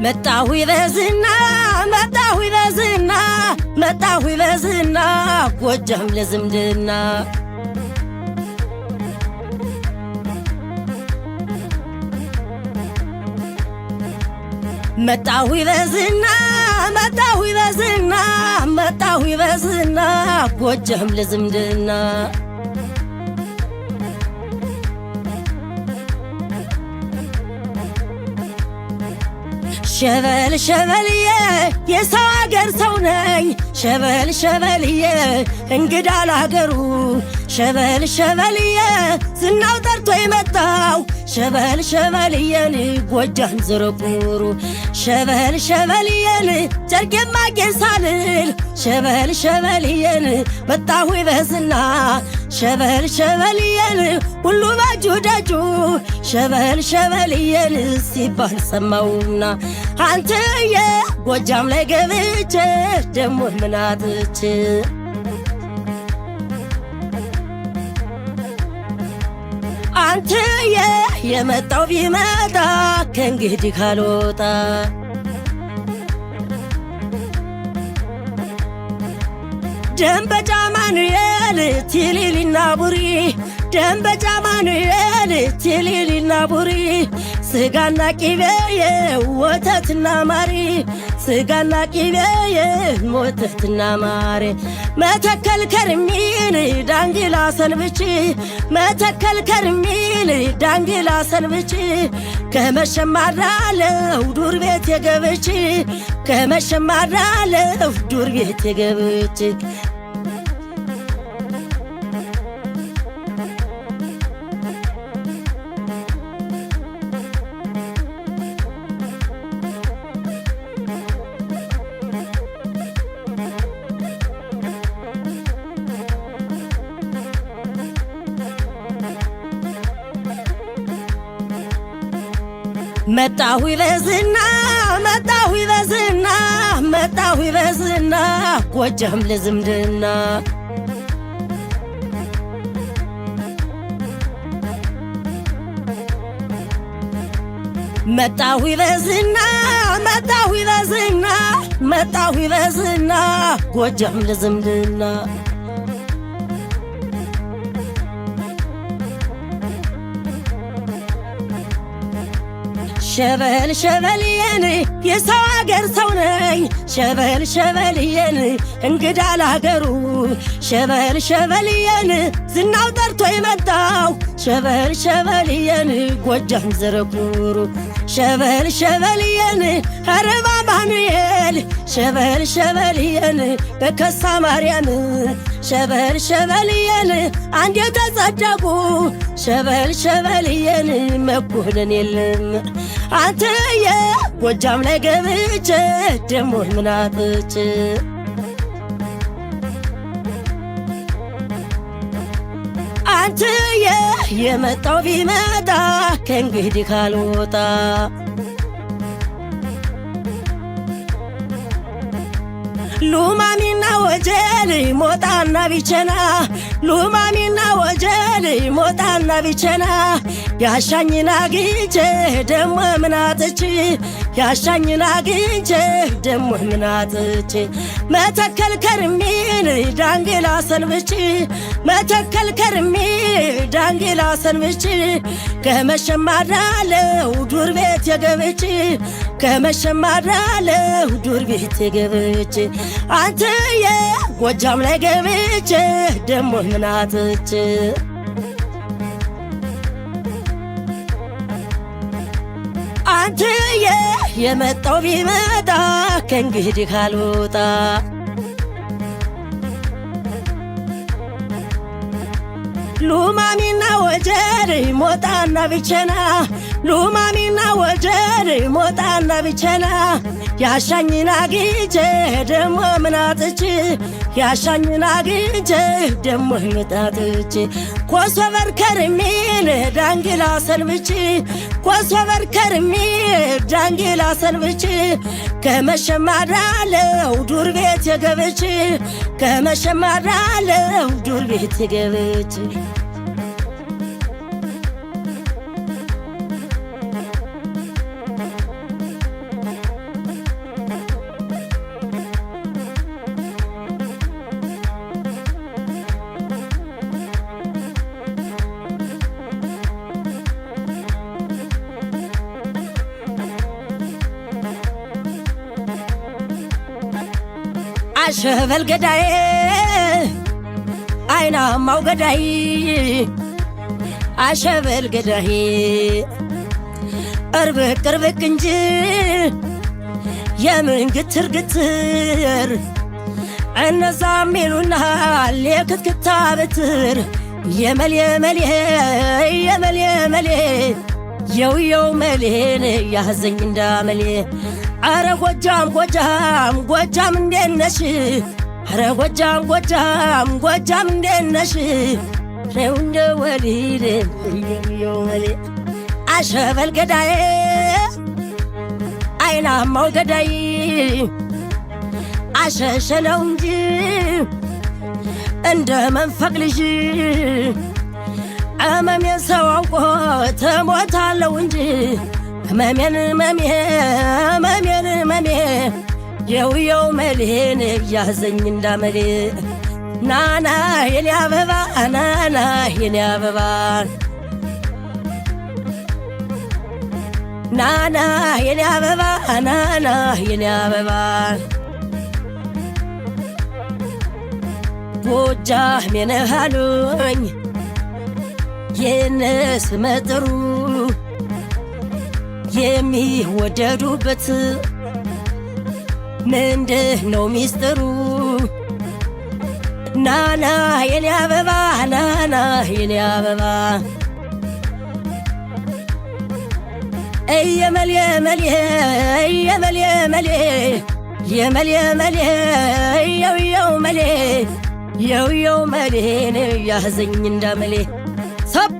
መጣሁ ይበዝና መጣሁ ይበዝና መጣሁ ይበዝና ጎጃም ለዝምድና መጣሁ ይበዝና መጣሁ ይበዝና መጣሁ ይበዝና ጎጃም ለዝምድና ሸበል ሸበልዬ የሰው አገር ሰው ነኝ ሸበል ሸበልዬ እንግዳ ለሀገሩ ሸበል ሸበልዬ ዝናው ጠርቶ የመጣው ሸበል ሸበልዬን ጎጃም ዝርቁሩ ሸበል ሸበልዬን ጨርቄማ ጌሳልል ሸበል ሸበልዬን መጣሁ ይበዝና ሸበል ሸበልዬን ሁሉ ባጁ ደጁ ሸበል ሸበልዬን ሲባል ሰማውና አንተዬ ጎጃም ላይ ገብቼ ደሞ ምናጥቼ አንተዬ የመጣው ቢመጣ ከእንግዲህ ካልወጣ ደንበጫ ማኑኤል ቲሊሊና ቡሪ ደንበጫ ማኑኤል ቲሊሊና ቡሪ ስጋና ቂቤዬ ወተትና ማሪ ስጋና ቂቤዬ ወተትና ማሪ መተከል ከርሚል ዳንግላ ሰንብቼ መተከል ከርሚል ዳንግላ ሰንብቼ ከመሸማራለው ዱር ቤት የገብቼ ከመሸማራለው ዱር ቤት የገብቼ መጣሁ ይበዝና መጣሁ ይበዝና መጣሁ ይበዝና ጎጃም ለዝምድና መጣሁ ይበዝና መጣሁ ይበዝና መጣሁ ይበዝና ጎጃም ለዝምድና ሸበል ሸበልዬን የሰው አገር ሰው ነኝ ሸበል ሸበልዬን እንግዳ ለሀገሩ ሸበል ሸበልዬን ዝናው ጠርቶ የመጣው ሸበል ሸበልዬን ጎጃም ዝርቁሩ ሸበል ሸበልዬን አረባ ማኑኤል ሸበል ሸበልዬን በከሳ ማርያም ሸበል ሸበልዬን አንድ የተጸደቁ ሸበል ሸበልዬን መኮንን የለም አንተዬ ጎጃም ላይ ገብቼ ደሞ ምናጥቼ አንተዬ የመጣው ቢመጣ ከእንግዲህ ካልወጣ ሉማሚና ወጀል ሞጣና ቢቸና ሉማሚና ወጀል ሞጣና ቢቸና ያሻኝና አግኝቼ ደሞ ምናጥቼ ያሻኝና አግኝቼ ደሞ ምናጥቼ መተከል ከርሚል ዳንግላ ሰንብቼ መተከል ከርሚል ዳንግላ ሰንብቼ ከመሸማራለው ዱር ቤት የገብቼ ከመሸማራለው ዱር ቤት የገብቼ አንተዬ ጎጃም ላይ ገብቼ ደሞ ምናጥቼ አንተዬ የመጣው ቢመጣ ከእንግዲህ ካልወጣ ሉማሚና ወጀል ሞጣና ቢቸና ሉማሚና ወጀል ሞጣና ቢቸና ያሻኝና አግኝቼ ደሞ ምናጥቼ ያሻኝና አግኝቼ ደሞ ምናጥቼ ኮሶበር ከርሚል ዳንግላ ሰንብቼ ኮሶበር ከርሚል ዳንግላ ሰንብቼ ከመሸማራለው ዱር ቤት የገብቼ ከመሸማራለው ዱር ቤት የገብቼ አሸበል ገዳዬ አይናማው ገዳይ አሸበል ገዳዬ እርብቅ እርብቅ እንጂ የምን ግትር ግትር እነዛም ይሉናል የክትክታ በትር የመሌ መሌ የመሌ መሌ የውየው መሌን ያዘኝ እንዳመሌ አረ ጎጃም ጎጃም ጎጃም እንዴት ነሽ አረ ጎጃም ጎጃም ጎጃም እንዴት ነሽ ነው እንደ ወሊድ የውየው መሌ አሸበል ገዳዬ አይናማው ገዳይ አሸሸነው እንጂ እንደ መንፈቅ ልጅ እመሜን ሰው አውቆ ተሞታለው እንጂ እመሜን እመሜ የውየው መሌን ያዘኝ እንዳመሌ ናና የኔ አበባ ናና የኔ አበባ ናና የኔ አበባ ናና የኔ አበባ ጎጃም ነህ አሉኝ የነስ መጥሩ የሚወደዱበት ምንድነው ሚስጥሩ ናና የኔ አበባ ናና የኔ አበባ የመሌ መሌ የመሌ መሌ የመሌ መሌ የውየው መሌ የውየው መሌን ያዘኝ እንዳመሌ ሰብ